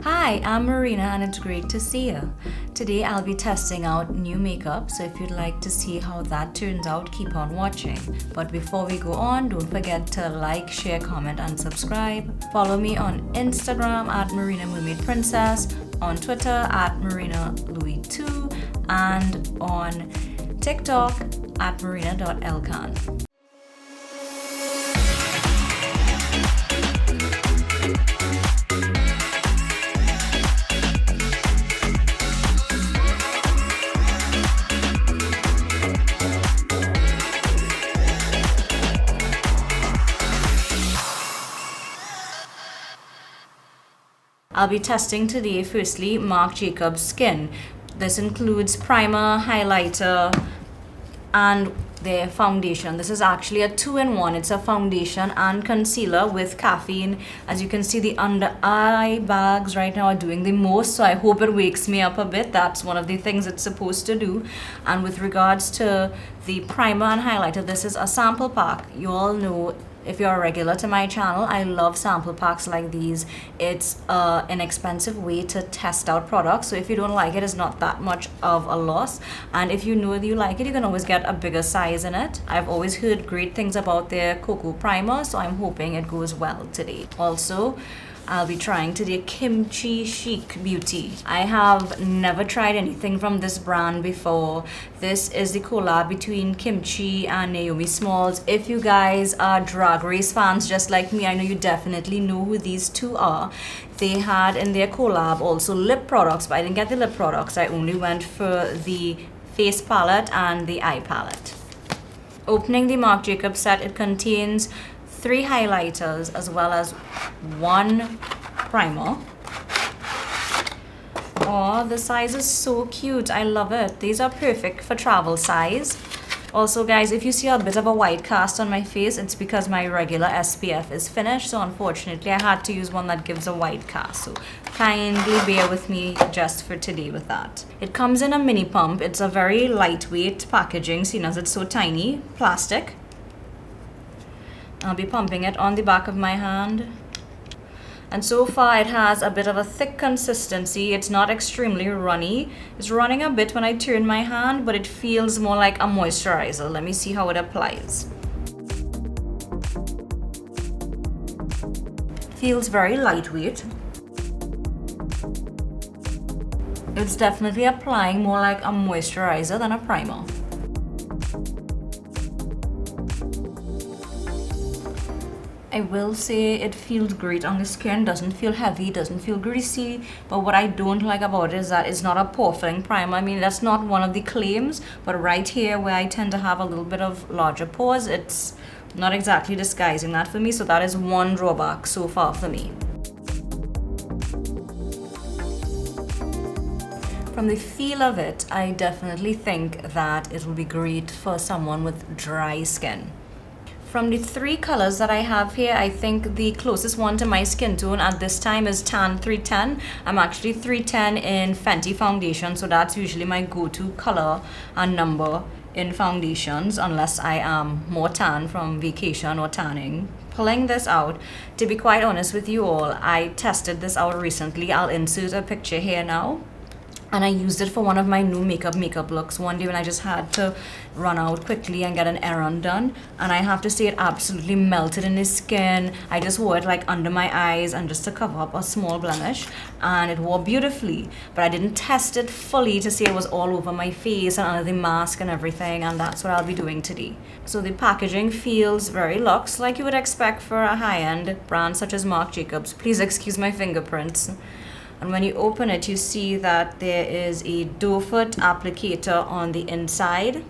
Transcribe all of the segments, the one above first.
Hi, I'm Marina and it's great to see you. Today I'll be testing out new makeup, so if you'd like to see how that turns out, keep on watching. But before we go on, don't forget to like, share, comment and subscribe. Follow me on Instagram at Marina Mermaid Princess, on Twitter at Marina Louis 2 and on TikTok at marina.elkan. I'll be testing today firstly Marc Jacobs Skin. This includes primer, highlighter, and their foundation. This is actually a 2-in-1. It's a foundation and concealer with caffeine. As you can see, the under eye bags right now are doing the most, so I hope it wakes me up a bit. That's one of the things it's supposed to do. And with regards to the primer and highlighter, this is a sample pack. You all know, if you're a regular to my channel, I love sample packs like these. It's an inexpensive way to test out products, so if you don't like it, it's not that much of a loss. And if you know that you like it, you can always get a bigger size in it. I've always heard great things about their cocoa primer, so I'm hoping it goes well today. Also, I'll be trying today KimChi Chic Beauty. I have never tried anything from this brand before. This is the collab between KimChi and Naomi Smalls. If you guys are Drag Race fans just like me, I know you definitely know who these two are. They had in their collab also lip products, but I didn't get the lip products. I only went for the face palette and the eye palette. Opening the Marc Jacobs set, it contains 3 highlighters as well as 1 primer. Oh, the size is so cute. I love it. These are perfect for travel size. Also, guys, if you see a bit of a white cast on my face, it's because my regular SPF is finished. So unfortunately, I had to use one that gives a white cast. So kindly bear with me just for today with that. It comes in a mini pump. It's a very lightweight packaging, seeing as it's so tiny. Plastic. I'll be pumping it on the back of my hand. And so far it has a bit of a thick consistency. It's not extremely runny. It's running a bit when I turn my hand, but it feels more like a moisturizer. Let me see how it applies. Feels very lightweight. It's definitely applying more like a moisturizer than a primer. I will say it feels great on the skin, doesn't feel heavy, doesn't feel greasy, but what I don't like about it is that it's not a pore-filling primer. I mean, that's not one of the claims, but right here where I tend to have a little bit of larger pores, it's not exactly disguising that for me, so that is one drawback so far for me. From the feel of it, I definitely think that it will be great for someone with dry skin. From the 3 colors that I have here, I think the closest one to my skin tone at this time is Tan 310. I'm actually 310 in Fenty foundation, so that's usually my go-to color and number in foundations, unless I am more tan from vacation or tanning. Pulling this out, to be quite honest with you all, I tested this out recently. I'll insert a picture here now. And I used it for one of my new makeup looks one day when I just had to run out quickly and get an errand done. And I have to say it absolutely melted in the skin. I just wore it like under my eyes and just to cover up a small blemish. And it wore beautifully. But I didn't test it fully to see it was all over my face and under the mask and everything. And that's what I'll be doing today. So the packaging feels very luxe, like you would expect for a high-end brand such as Marc Jacobs. Please excuse my fingerprints. And when you open it, you see that there is a doe foot applicator on the inside.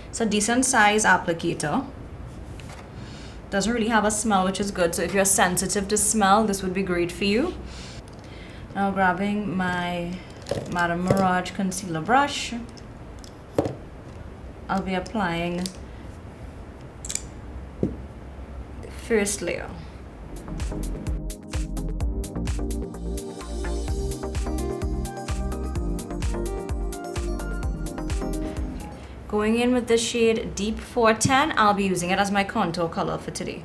It's a decent size applicator. Doesn't really have a smell, which is good. So if you're sensitive to smell, this would be great for you. Now grabbing my Madame Mirage concealer brush, I'll be applying the first layer. Going in with the shade Deep 410, I'll be using it as my contour color for today.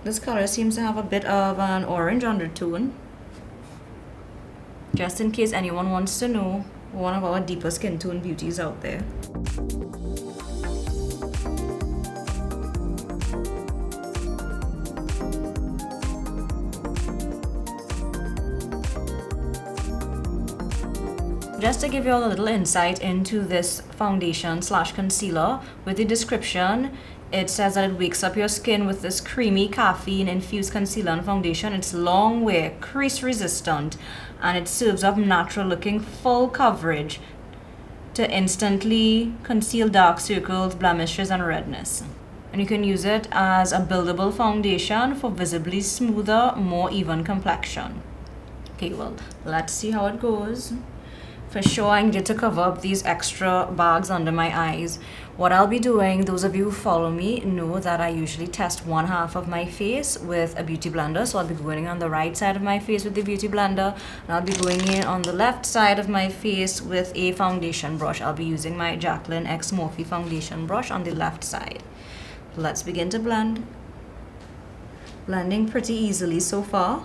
This color seems to have a bit of an orange undertone. Just in case anyone wants to know, one of our deeper skin tone beauties out there. Just to give you all a little insight into this foundation slash concealer, with the description, it says that it wakes up your skin with this creamy caffeine infused concealer and foundation. It's long wear, crease resistant, and it serves up natural looking full coverage to instantly conceal dark circles, blemishes, and redness. And you can use it as a buildable foundation for visibly smoother, more even complexion. Okay, well, let's see how it goes. For sure, I needed to cover up these extra bags under my eyes. What I'll be doing, those of you who follow me know that I usually test one half of my face with a beauty blender. So I'll be going on the right side of my face with the beauty blender, and I'll be going in on the left side of my face with a foundation brush. I'll be using my Jaclyn X Morphe foundation brush on the left side. Let's begin to blend. Blending pretty easily so far.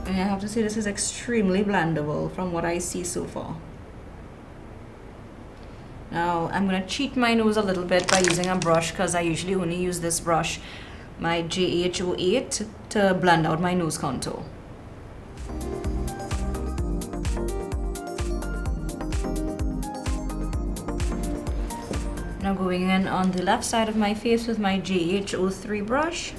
I have to say this is extremely blendable from what I see so far. Now I'm going to cheat my nose a little bit by using a brush, because I usually only use this brush, my JH08, to blend out my nose contour. Now going in on the left side of my face with my JH03 brush.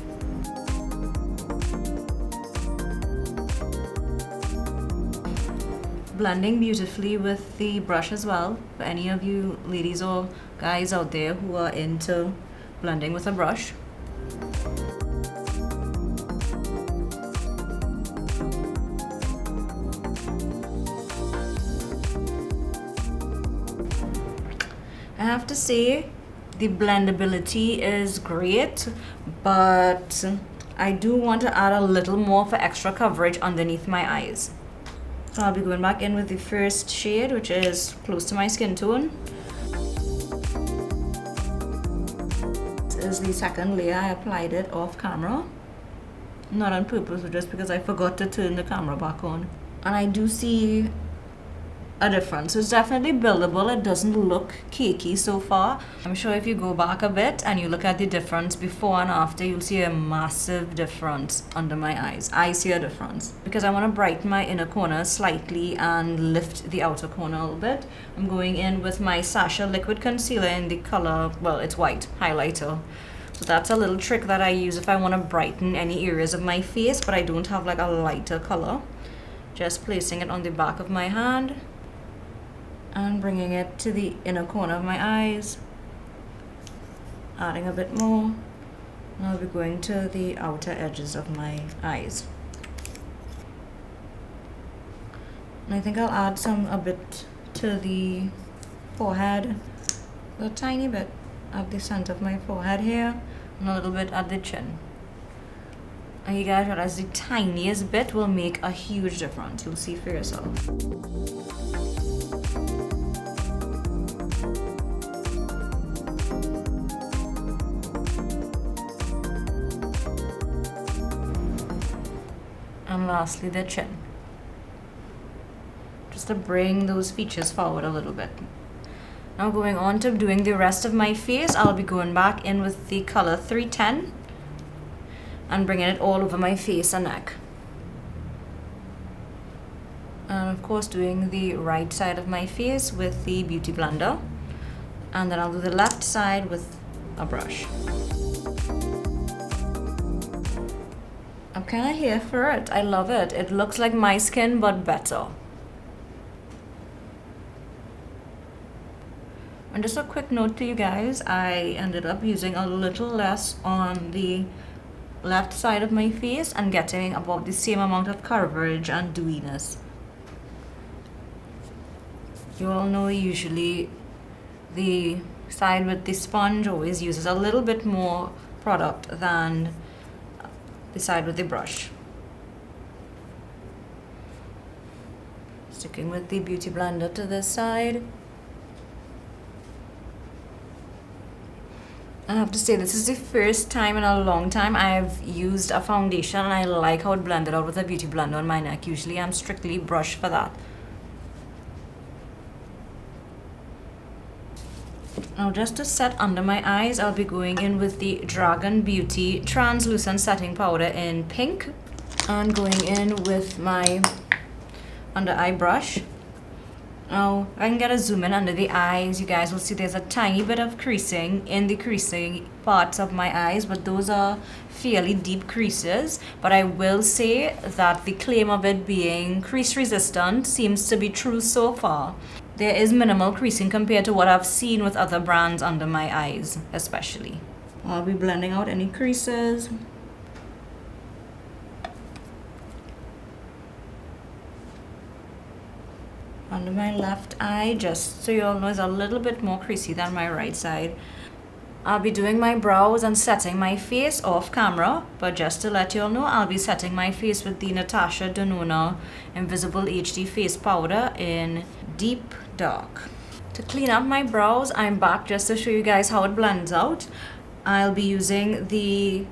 Blending beautifully with the brush as well, for any of you ladies or guys out there who are into blending with a brush. I have to say the blendability is great, but I do want to add a little more for extra coverage underneath my eyes. So I'll be going back in with the first shade, which is close to my skin tone. This is the second layer. I applied it off camera. Not on purpose, but just because I forgot to turn the camera back on. And I do see a difference. So it's definitely buildable. It doesn't look cakey so far. I'm sure if you go back a bit and you look at the difference before and after, you'll see a massive difference under my eyes. I see a difference. Because I want to brighten my inner corner slightly and lift the outer corner a little bit, I'm going in with my Sasha liquid concealer in the color, well, it's white, highlighter. So that's a little trick that I use if I want to brighten any areas of my face, but I don't have like a lighter color. Just placing it on the back of my hand and bringing it to the inner corner of my eyes, adding a bit more. And I'll be going to the outer edges of my eyes. And I think I'll add a bit to the forehead, a tiny bit at the center of my forehead here, and a little bit at the chin. And you guys realize the tiniest bit will make a huge difference. You'll see for yourself. And lastly, the chin. Just to bring those features forward a little bit. Now going on to doing the rest of my face, I'll be going back in with the color 310 and bringing it all over my face and neck. And of course doing the right side of my face with the beauty blender. And then I'll do the left side with a brush. I'm kind of here for it. I love it. It looks like my skin, but better. And just a quick note to you guys, I ended up using a little less on the left side of my face and getting about the same amount of coverage and dewiness. You all know usually the side with the sponge always uses a little bit more product than the side with the brush. Sticking with the beauty blender to this side. I have to say, this is the first time in a long time I've used a foundation, and I like how it blended out with a beauty blender on my neck. Usually I'm strictly brush for that. Now just to set under my eyes, I'll be going in with the Dragun Beauty Translucent Setting Powder in pink. And going in with my under eye brush. Now I can get a zoom in under the eyes. You guys will see there's a tiny bit of creasing in the creasing parts of my eyes, but those are fairly deep creases. But I will say that the claim of it being crease resistant seems to be true so far. There is minimal creasing compared to what I've seen with other brands under my eyes, especially. I'll be blending out any creases. Under my left eye, just so you all know, is a little bit more creasy than my right side. I'll be doing my brows and setting my face off camera, but just to let you all know, I'll be setting my face with the Natasha Denona Invisible HD Face Powder in Deep Dark. To clean up my brows, I'm back just to show you guys how it blends out. I'll be using the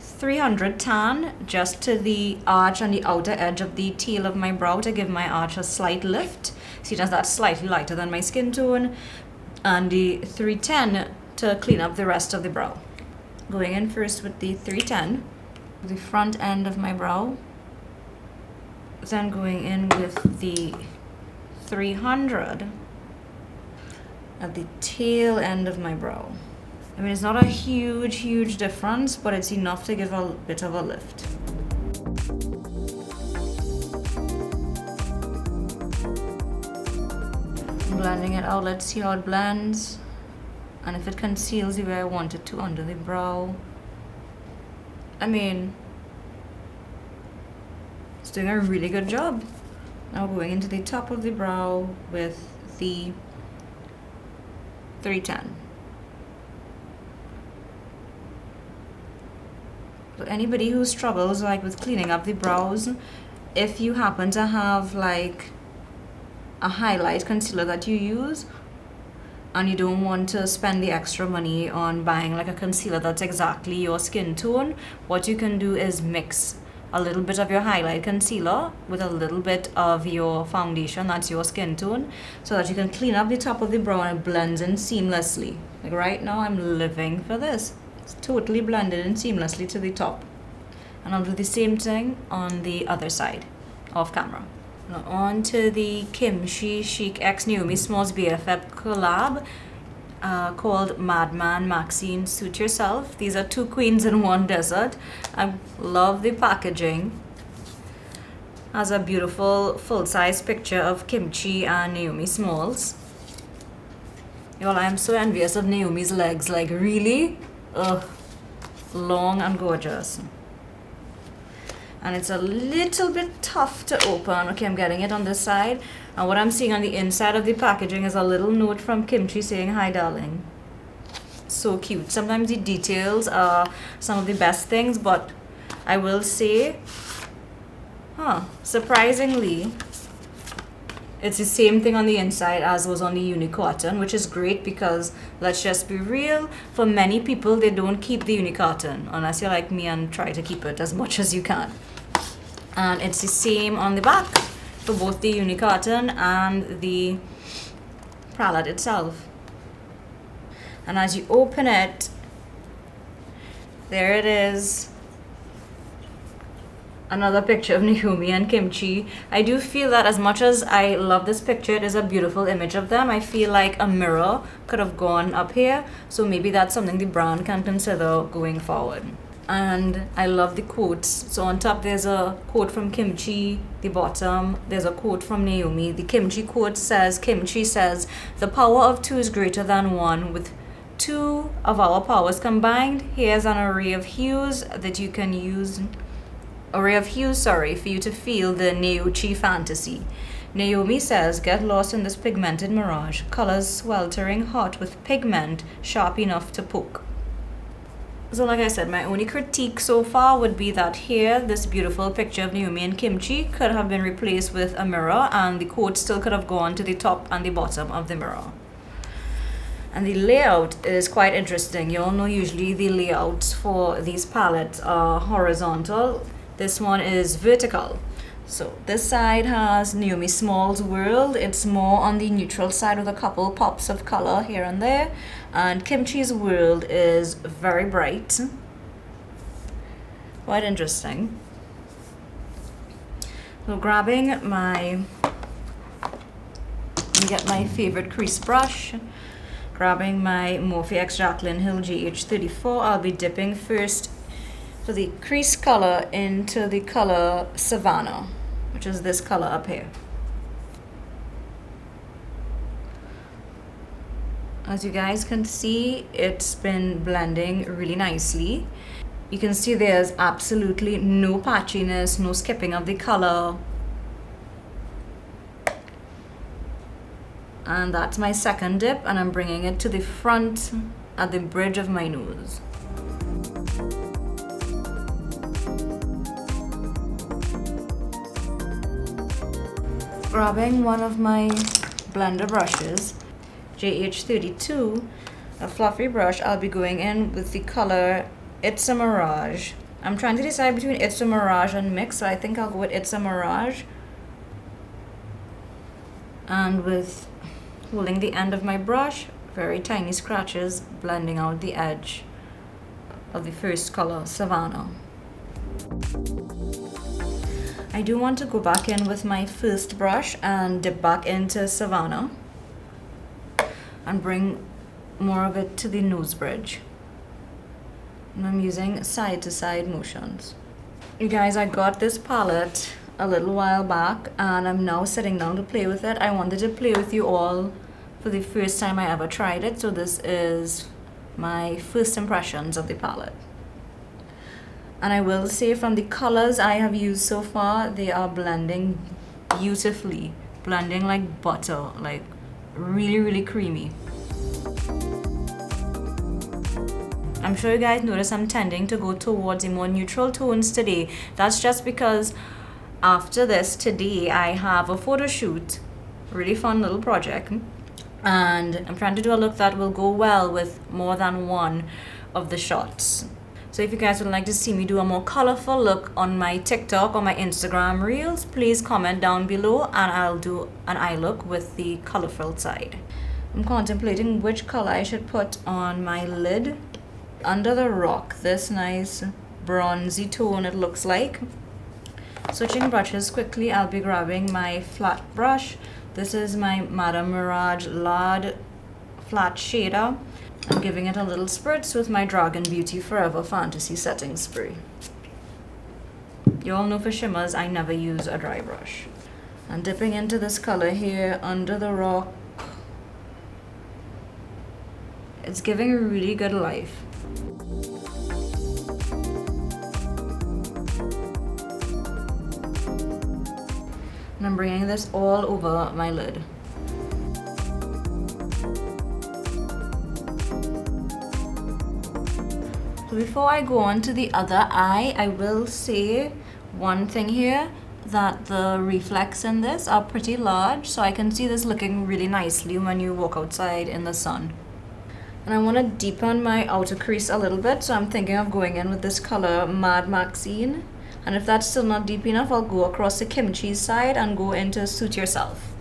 300 tan just to the arch on the outer edge of the tail of my brow to give my arch a slight lift. See, that's slightly lighter than my skin tone. And the 310 to clean up the rest of the brow. Going in first with the 310, the front end of my brow. Then going in with the 300 at the tail end of my brow. I mean, it's not a huge difference, but it's enough to give a bit of a lift. I'm blending it out. Let's see how it blends. And if it conceals the way I want it to under the brow. I mean, it's doing a really good job. Now going into the top of the brow with the 310. So anybody who struggles like with cleaning up the brows, if you happen to have like a highlight concealer that you use and you don't want to spend the extra money on buying like a concealer that's exactly your skin tone, what you can do is mix a little bit of your highlight concealer with a little bit of your foundation that's your skin tone, so that you can clean up the top of the brow and it blends in seamlessly. Like right now I'm living for this. It's totally blended in seamlessly to the top. And I'll do the same thing on the other side, off camera. Now on to the KimChi Chic x Naomi Smalls BFF collab called Madman Maxine Suit Yourself. These are two queens in one desert. I love the packaging. Has a beautiful full-size picture of KimChi and Naomi Smalls. Y'all, I am so envious of Naomi's legs. Like, really? Ugh. Long and gorgeous. And it's a little bit tough to open. Okay, I'm getting it on this side. And what I'm seeing on the inside of the packaging is a little note from KimChi saying, "Hi, darling." So cute. Sometimes the details are some of the best things, but I will say, surprisingly, it's the same thing on the inside as was on the uni cotton, which is great because, let's just be real, for many people, they don't keep the uni cotton unless you're like me and try to keep it as much as you can. And it's the same on the back for both the uni cotton and the palette itself. And as you open it, there it is. Another picture of Naomi and KimChi. I do feel that as much as I love this picture, it is a beautiful image of them. I feel like a mirror could have gone up here. So maybe that's something the brand can consider going forward. And I love the quotes. So on top there's a quote from KimChi. The bottom there's a quote from Naomi. The KimChi quote says, KimChi says, "The power of two is greater than one. With two of our powers combined, here's an array of hues that you can use." For you to feel the Neo-Chi fantasy. Naomi says, "Get lost in this pigmented mirage, colors sweltering hot with pigment sharp enough to poke." So like I said, my only critique so far would be that here, this beautiful picture of Naomi and Kimchi could have been replaced with a mirror, and the quote still could have gone to the top and the bottom of the mirror. And the layout is quite interesting. You all know usually the layouts for these palettes are horizontal. This one is vertical. So this side has Naomi Smalls' World. It's more on the neutral side with a couple pops of color here and there. And Kimchi's World is very bright. Quite interesting. So grabbing my, let me get my favorite crease brush. Grabbing my Morphe X Jaclyn Hill GH34, I'll be dipping first for the crease color into the color Savannah, which is this color up here. As you guys can see, it's been blending really nicely. You can see there's absolutely no patchiness, no skipping of the color. And that's my second dip, and I'm bringing it to the front at the bridge of my nose. Grabbing one of my blender brushes, JH32, a fluffy brush, I'll be going in with the color It's a Mirage. I'm trying to decide between It's a Mirage and Mix, so I think I'll go with It's a Mirage. And with holding the end of my brush, very tiny scratches, blending out the edge of the first color, Savannah. I do want to go back in with my first brush and dip back into Savannah and bring more of it to the nose bridge. And I'm using side to side motions. You guys, I got this palette a little while back and I'm now sitting down to play with it. I wanted to play with you all for the first time I ever tried it, so this is my first impressions of the palette. And I will say, from the colors I have used so far, they are blending beautifully, blending like butter, like really creamy. I'm sure you guys notice I'm tending to go towards the more neutral tones today. That's just because after this today I have a photo shoot, really fun little project, and I'm trying to do a look that will go well with more than one of the shots. So if you guys would like to see me do a more colorful look on my TikTok or my Instagram reels, please comment down below and I'll do an eye look with the colorful side. I'm contemplating which color I should put on my lid. Under the rock, this nice bronzy tone it looks like. Switching brushes quickly, I'll be grabbing my flat brush. This is my Madame Mirage Lard flat shader. I'm giving it a little spritz with my Dragun Beauty Forever Fantasy Setting Spray. You all know for shimmers, I never use a dry brush. I'm dipping into this color here, Under the Rock. It's giving a really good life. And I'm bringing this all over my lid. So before I go on to the other eye, I will say one thing here, that the reflex in this are pretty large, so I can see this looking really nicely when you walk outside in the sun. And I want to deepen my outer crease a little bit, so I'm thinking of going in with this color Mad Maxine. And if that's still not deep enough, I'll go across the Kimchi's side and go into Suit Yourself.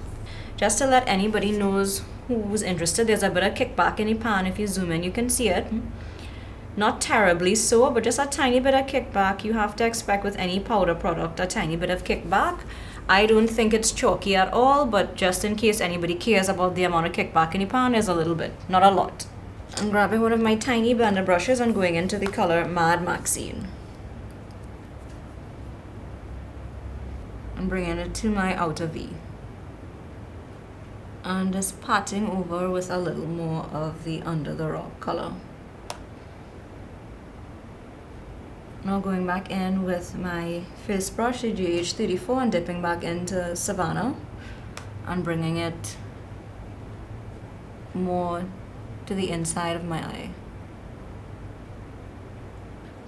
Just to let anybody knows who's interested, there's a bit of kickback in the pan. If you zoom in, you can see it. Not terribly so, but just a tiny bit of kickback. You have to expect with any powder product a tiny bit of kickback. I don't think it's chalky at all, but just in case anybody cares about the amount of kickback in the pan, there's a little bit, not a lot. I'm grabbing one of my tiny blender brushes and going into the color Mad Maxine. I'm bringing it to my outer V. And just patting over with a little more of the Under the Rock color. Now going back in with my first brush, the GH34, and dipping back into Savannah and bringing it more to the inside of my eye.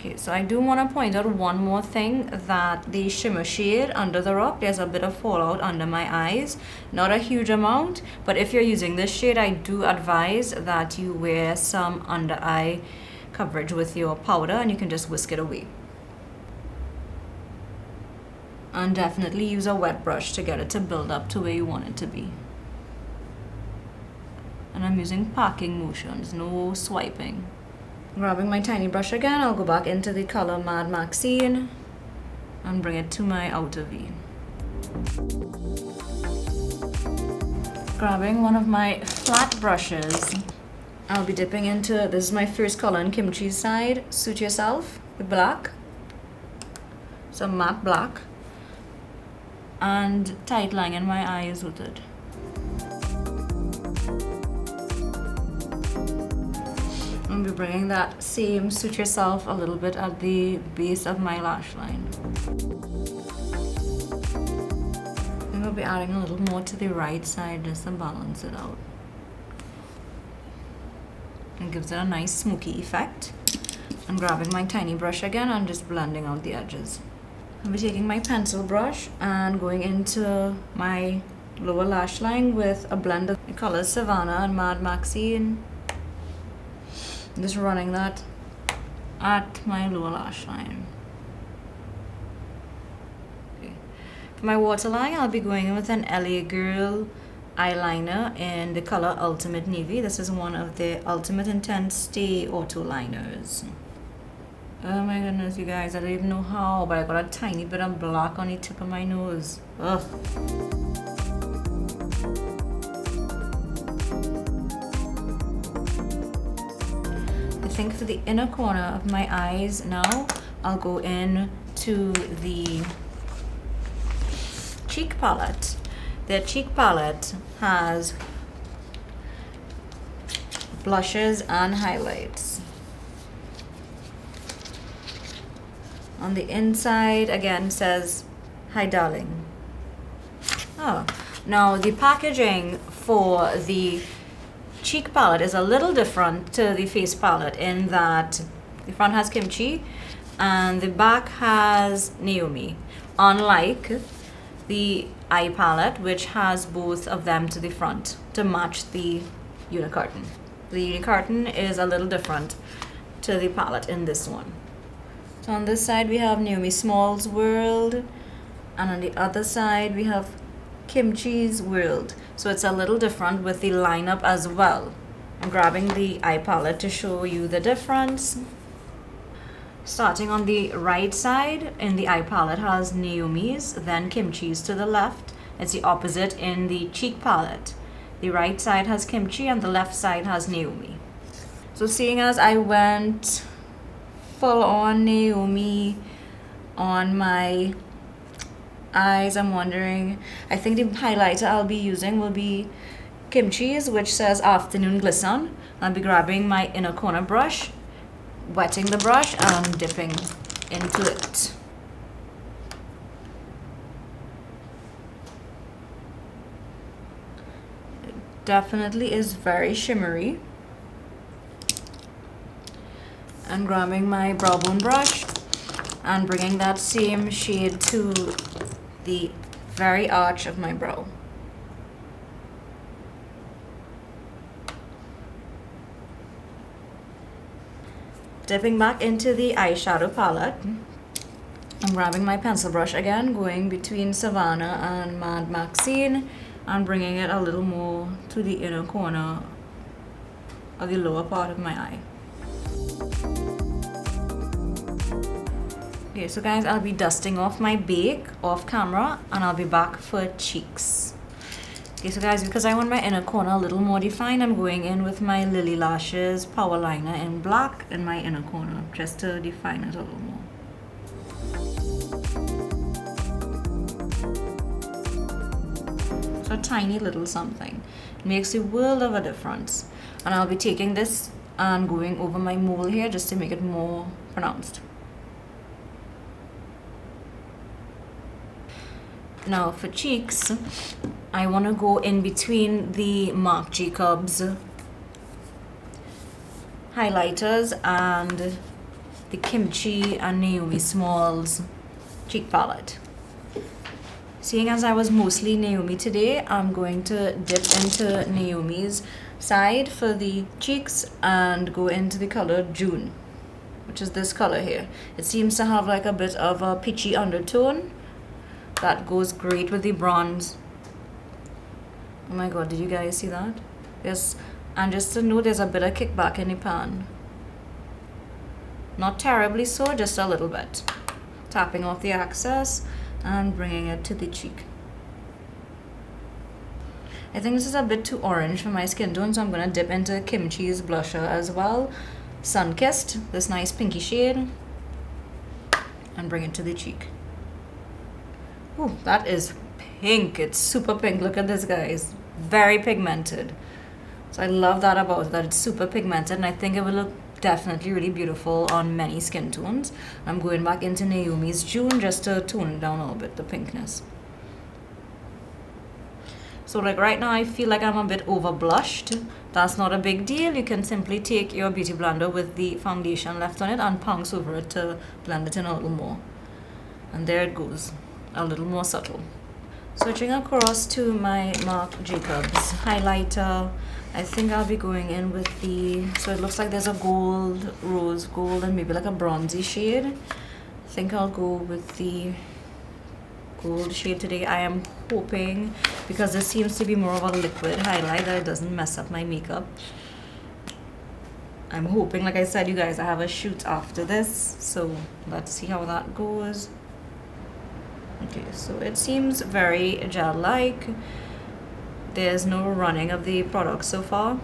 Okay, so I do want to point out one more thing, that the shimmer shade under the rock, there's a bit of fallout under my eyes. Not a huge amount, but if you're using this shade, I do advise that you wear some under eye coverage with your powder, and you can just whisk it away. And definitely use a wet brush to get it to build up to where you want it to be. And I'm using packing motions, no swiping. Grabbing my tiny brush again, I'll go back into the color Mad Maxine and bring it to my outer V. Grabbing one of my flat brushes, I'll be dipping into, this is my first color in KimChi's side, Suit Yourself, with black, some matte black, and tight line in my eyes with it. I'll be bringing that same Suit Yourself a little bit at the base of my lash line. I'm going to be adding a little more to the right side just to balance it out. It gives it a nice smoky effect. I'm grabbing my tiny brush again and just blending out the edges. I'll be taking my pencil brush and going into my lower lash line with a blend of the colors Savannah and Mad Maxine. I'm just running that at my lower lash line. Okay. For my waterline, I'll be going in with an LA Girl eyeliner in the color Ultimate Navy. This is one of the Ultimate Intense Stay Auto Liners. Oh my goodness, you guys, I don't even know how, but I got a tiny bit of black on the tip of my nose. Ugh. I think for the inner corner of my eyes now, I'll go in to the cheek palette. The cheek palette has blushes and highlights. On the inside, again, says, "Hi, darling." Oh, now the packaging for the cheek palette is a little different to the face palette in that the front has KimChi and the back has Naomi. Unlike the eye palette, which has both of them to the front to match the unicarton. The unicarton is a little different to the palette in this one. So on this side we have Naomi Smalls' World, and on the other side we have KimChi's World. So it's a little different with the lineup as well. I'm grabbing the eye palette to show you the difference. Starting on the right side in the eye palette has Naomi's, then KimChi's to the left. It's the opposite in the cheek palette. The right side has KimChi and the left side has Naomi. So seeing as I went full on Naomi on my eyes, I'm wondering, I think the highlighter I'll be using will be KimChi's, which says Afternoon Glisten. I'll be grabbing my inner corner brush, wetting the brush and dipping into it. It definitely is very shimmery. And grabbing my brow bone brush and bringing that same shade to the very arch of my brow. Dipping back into the eyeshadow palette, I'm grabbing my pencil brush again, going between Savannah and Mad Maxine and bringing it a little more to the inner corner of the lower part of my eye. Okay, so guys, I'll be dusting off my bake off camera and I'll be back for cheeks. Okay, so guys, because I want my inner corner a little more defined, I'm going in with my Lilly Lashes Power Liner in black in my inner corner, just to define it a little more. So a tiny little something. It makes a world of a difference. And I'll be taking this and going over my mole here just to make it more pronounced. Now for cheeks, I want to go in between the Marc Jacobs highlighters and the KimChi and Naomi Smalls cheek palette. Seeing as I was mostly Naomi today, I'm going to dip into Naomi's side for the cheeks and go into the color June, which is this color here. It seems to have like a bit of a peachy undertone that goes great with the bronze. Oh my god, did you guys see that? Yes, and just to note, there's a bit of kickback in the pan. Not terribly so, just a little bit. Tapping off the excess and bringing it to the cheek. I think this is a bit too orange for my skin tone, so I'm going to dip into KimChi's blusher as well. Sunkissed, this nice pinky shade, and bring it to the cheek. Ooh, that is pink. It's super pink. Look at this, guys. Very pigmented. So I love that about it, that it's super pigmented, and I think it will look definitely really beautiful on many skin tones. I'm going back into Naomi's June just to tone it down a little bit, the pinkness. So like right now I feel like I'm a bit over blushed. That's not a big deal. You can simply take your beauty blender with the foundation left on it and pounce over it to blend it in a little more. And there it goes, a little more subtle. Switching across to my Marc Jacobs highlighter, I think I'll be going in with the, so it looks like there's a gold, rose gold, and maybe like a bronzy shade. I think I'll go with the gold shade today. I am hoping, because this seems to be more of a liquid highlight, that it doesn't mess up my makeup. I'm hoping, like I said, you guys, I have a shoot after this, so let's see how that goes. Okay, so it seems very gel-like. There's no running of the product so far.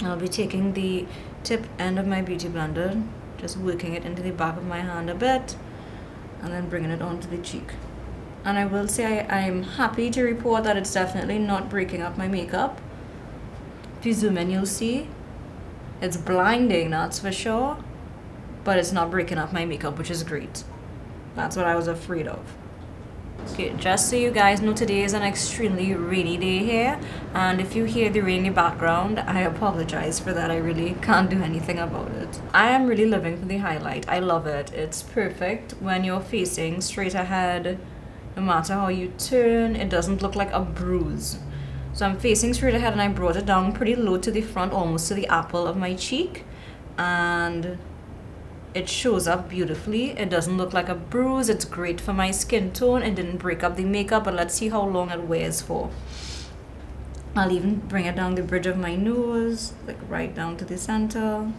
I'll be taking the tip end of my beauty blender, just working it into the back of my hand a bit, and then bringing it onto the cheek. And I will say I'm happy to report that it's definitely not breaking up my makeup. If you zoom in, you'll see it's blinding, that's for sure, but it's not breaking up my makeup, which is great. That's what I was afraid of. Okay, just so you guys know, today is an extremely rainy day here, and if you hear the rainy background, I apologize for that. I really can't do anything about it. I am really living for the highlight. I love it. It's perfect when you're facing straight ahead. No matter how you turn, it doesn't look like a bruise. So I'm facing straight ahead, and I brought it down pretty low to the front, almost to the apple of my cheek, and it shows up beautifully. It doesn't look like a bruise. It's great for my skin tone. It didn't break up the makeup, but let's see how long it wears for. I'll even bring it down the bridge of my nose, like right down to the center.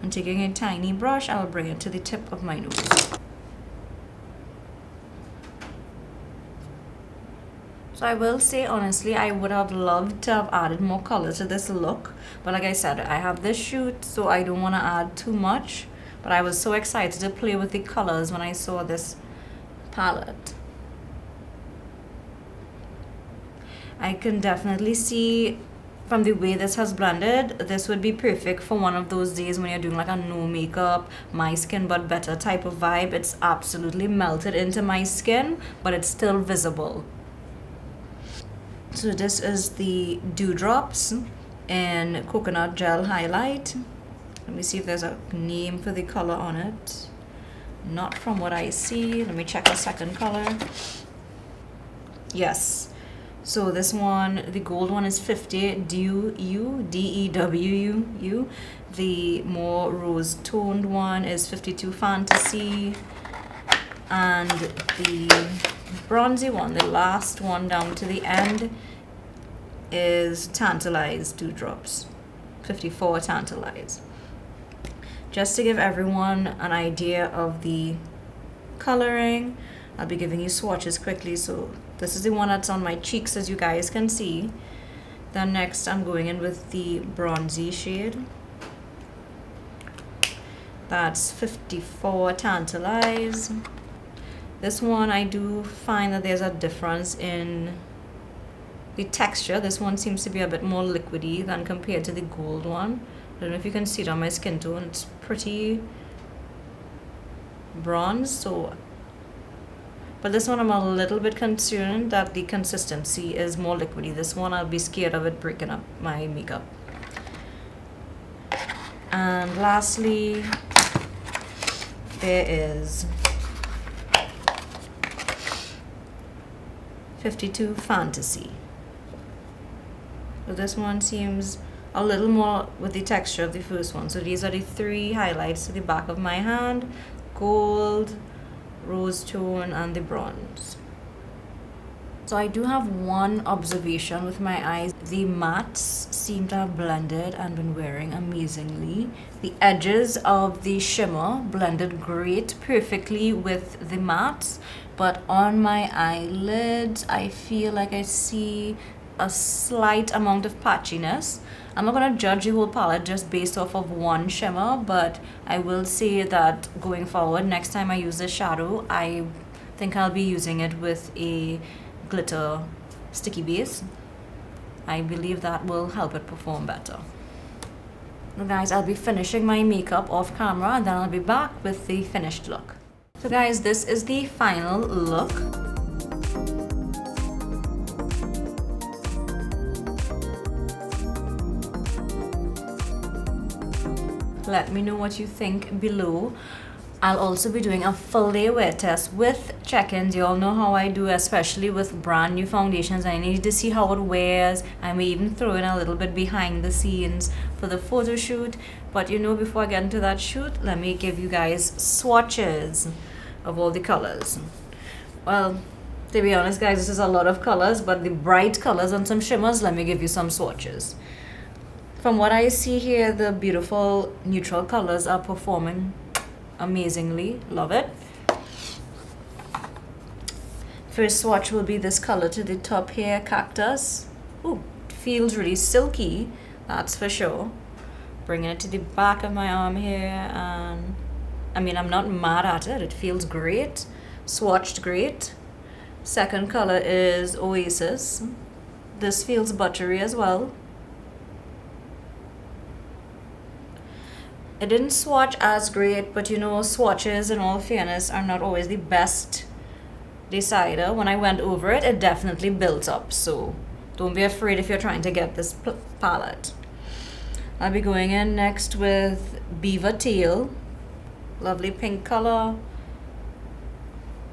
And taking a tiny brush, I'll bring it to the tip of my nose. So I will say, honestly, I would have loved to have added more color to this look. But like I said, I have this shoot, so I don't want to add too much. But I was so excited to play with the colors when I saw this palette. I can definitely see from the way this has blended, this would be perfect for one of those days when you're doing like a no makeup, my skin but better type of vibe. It's absolutely melted into my skin, but it's still visible. So this is the Dewdrops in Coconut Gel Highlight. Let me see if there's a name for the color on it. Not from what I see. Let me check the second color. Yes. So this one, the gold one is 50 Dew, D-E-W-U. The more rose toned one is 52 Fantasy. And the bronzy one, the last one down to the end, is Tantalize Dewdrops, 54 Tantalize. Just to give everyone an idea of the coloring, I'll be giving you swatches quickly. So this is the one that's on my cheeks, as you guys can see. Then next I'm going in with the bronzy shade. That's 54 Tantalize. This one, I do find that there's a difference in the texture. This one seems to be a bit more liquidy than compared to the gold one. I don't know if you can see it on my skin tone. It's pretty bronze, so. But this one I'm a little bit concerned that the consistency is more liquidy. This one I'll be scared of it breaking up my makeup. And lastly, there is 52 Fantasy. So this one seems a little more with the texture of the first one. So these are the 3 highlights to the back of my hand: gold, rose tone, and the bronze. So I do have one observation with my eyes. The mattes seem to have blended and been wearing amazingly. The edges of the shimmer blended great, perfectly with the mattes, but on my eyelids I feel like I see a slight amount of patchiness. I'm not going to judge the whole palette just based off of one shimmer, but I will say that going forward, next time I use this shadow, I think I'll be using it with a glitter sticky base. I believe that will help it perform better. Now guys, I'll be finishing my makeup off camera and then I'll be back with the finished look. So guys, this is the final look. Let me know what you think below. I'll also be doing a full day wear test with check-ins. You all know how I do, especially with brand new foundations. I need to see how it wears. I may even throw in a little bit behind the scenes for the photo shoot. But you know, before I get into that shoot, let me give you guys swatches of all the colors. Well, to be honest guys, this is a lot of colors, but the bright colors and some shimmers, let me give you some swatches. From what I see here, the beautiful neutral colors are performing amazingly. Love it. First swatch will be this color to the top here, Cactus. Ooh, feels really silky, that's for sure. Bringing it to the back of my arm here, and I mean, I'm not mad at it. It feels great, swatched great. Second color is Oasis. This feels buttery as well. It didn't swatch as great, but you know, swatches in all fairness are not always the best decider. When I went over it, it definitely built up, so don't be afraid if you're trying to get this palette. I'll be going in next with Beaver Teal. Lovely pink color.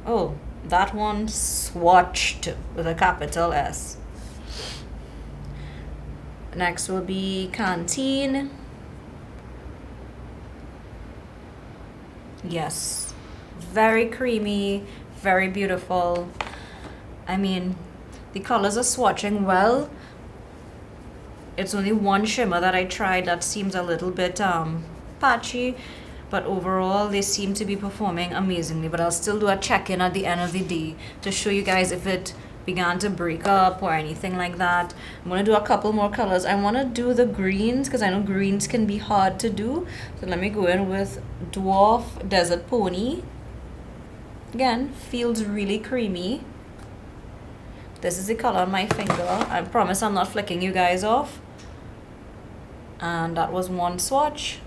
Oh, that one swatched with a capital S. Next will be Canteen. Yes, very creamy, very beautiful. I mean, the colors are swatching well. It's only one shimmer that I tried that seems a little bit patchy, but overall they seem to be performing amazingly. But I'll still do a check-in at the end of the day to show you guys if it began to break up or anything like that. I'm going to do a couple more colors. I want to do the greens because I know greens can be hard to do. So let me go in with Dwarf Desert Pony. Again, feels really creamy. This is the color on my finger. I promise I'm not flicking you guys off. And that was one swatch.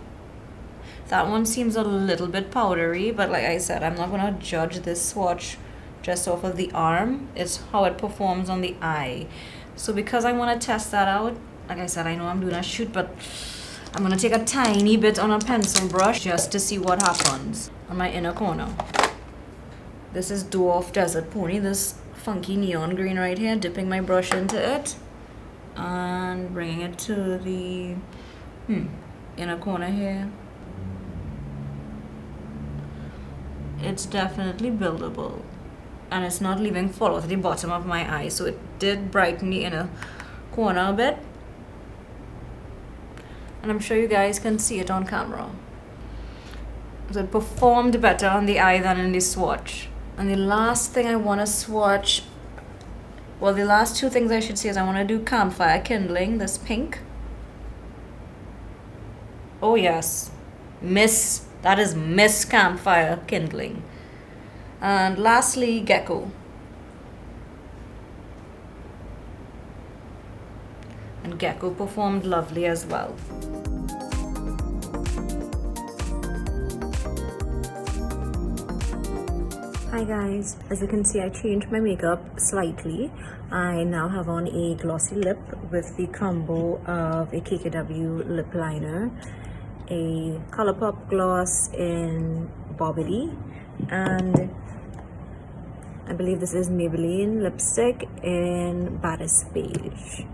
That one seems a little bit powdery, but like I said, I'm not going to judge this swatch just off of the arm. It's how it performs on the eye. So because I want to test that out, like I said, I know I'm doing a shoot, but I'm going to take a tiny bit on a pencil brush just to see what happens on my inner corner. This is Dwarf Desert Pony, this funky neon green right here. Dipping my brush into it and bringing it to the inner corner here. It's definitely buildable. And it's not leaving follow to the bottom of my eye, so it did brighten the inner corner a bit, and I'm sure you guys can see it on camera. So it performed better on the eye than in the swatch. And the last thing I want to swatch, well, the last two things I should say is I want to do Campfire Kindling, this pink. Oh yes, that is Miss Campfire Kindling. And lastly, Gecko. And Gecko performed lovely as well. Hi guys, as you can see I changed my makeup slightly. I now have on a glossy lip with the combo of a KKW lip liner a Colourpop gloss in Baddie, and I believe this is Maybelline lipstick in Baddie Beige.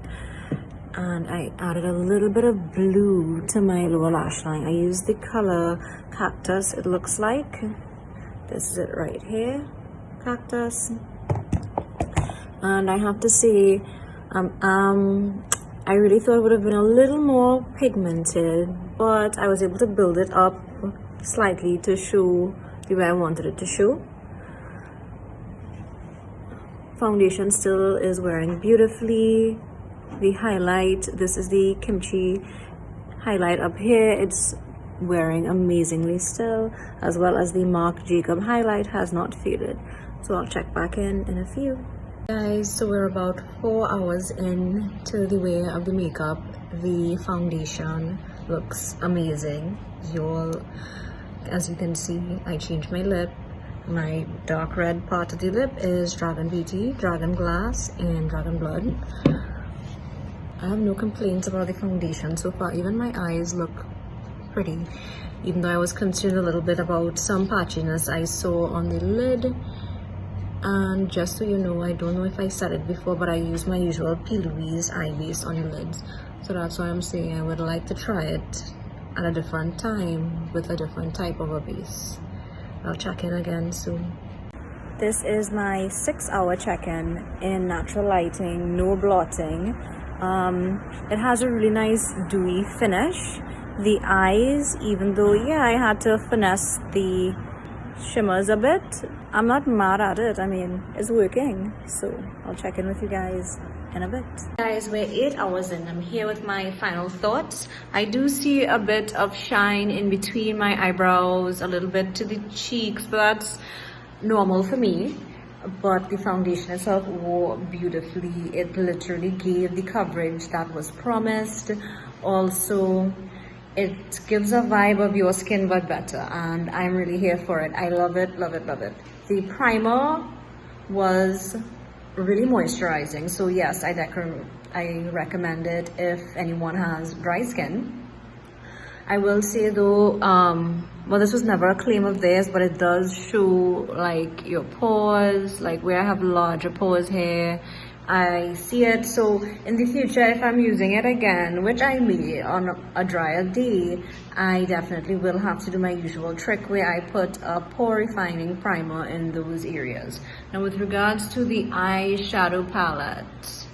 And I added a little bit of blue to my lower lash line. I used the color Cactus, it looks like. This is it right here, Cactus. And I have to say, I really thought it would have been a little more pigmented, but I was able to build it up slightly to show the way I wanted it to show. Foundation still is wearing beautifully. The highlight, this is the KimChi highlight up here, it's wearing amazingly still, as well as the Marc Jacob highlight has not faded. So I'll check back in a few. Guys, so we're about 4 hours into the wear of the makeup. The foundation looks amazing. As you can see, I changed my lip. My dark red part of the lip is Dragun Beauty, Dragun Glass, and Dragun Blood. I have no complaints about the foundation so far. Even my eyes look pretty, even though I was concerned a little bit about some patchiness I saw on the lid. And just so you know, I don't know if I said it before, but I use my usual P. Louise eye base on the lids, so that's why I'm saying I would like to try it at a different time with a different type of a base. I'll check in again soon. This is my 6-hour check-in in natural lighting, no blotting. It has a really nice dewy finish. The eyes, even though I had to finesse the shimmers a bit, I'm not mad at it. I mean, it's working. So I'll check in with you guys in a bit. Guys, we're 8 hours in. I'm here with my final thoughts. I do see a bit of shine in between my eyebrows, a little bit to the cheeks, but that's normal for me. But the foundation itself wore beautifully. It literally gave the coverage that was promised. Also, it gives a vibe of your skin but better, and I'm really here for it. I love it, love it, love it. The primer was really moisturizing, so yes, I recommend it if anyone has dry skin. I will say though, well, this was never a claim of theirs, but it does show like your pores, like where I have larger pores here. I see it. So in the future, if I'm using it again, which I may on a drier day, I definitely will have to do my usual trick where I put a pore refining primer in those areas. Now with regards to the eyeshadow palette,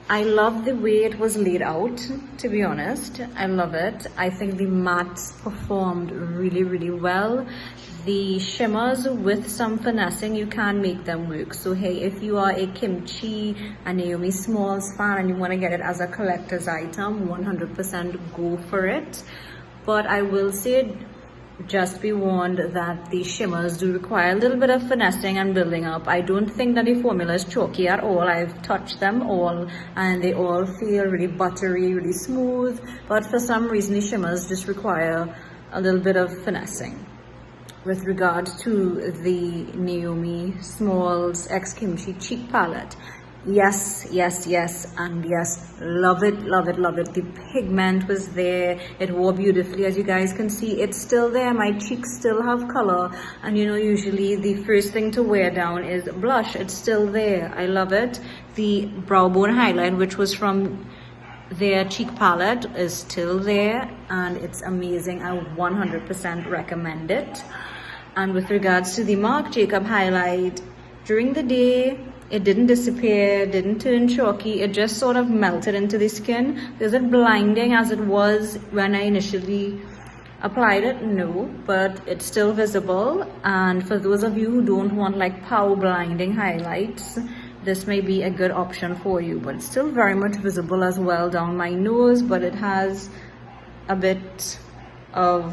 I love the way it was laid out, to be honest. I love it. I think the mattes performed really, really well. The shimmers, with some finessing, you can make them work. So hey, if you are a KimChi and Naomi Smalls fan and you want to get it as a collector's item, 100% go for it. But I will say, just be warned that the shimmers do require a little bit of finessing and building up. I don't think that the formula is chalky at all. I've touched them all and they all feel really buttery, really smooth, but for some reason the shimmers just require a little bit of finessing. With regards to the Naomi Smalls x KimChi Chic palette, yes, yes, yes, and yes, love it, love it, love it. The pigment was there, it wore beautifully. As you guys can see, it's still there. My cheeks still have color, and you know, usually the first thing to wear down is blush. It's still there. I love it. The brow bone highlight, which was from their cheek palette, is still there, and it's amazing. I 100% recommend it. And with regards to the Marc Jacob highlight, during the day, it didn't disappear, didn't turn chalky, it just sort of melted into the skin. Is it blinding as it was when I initially applied it? No, but it's still visible. And for those of you who don't want like power blinding highlights, this may be a good option for you. But it's still very much visible as well down my nose, but it has a bit of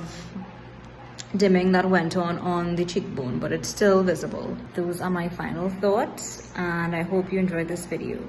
dimming that went on the cheekbone, but it's still visible. Those are my final thoughts, and I hope you enjoyed this video.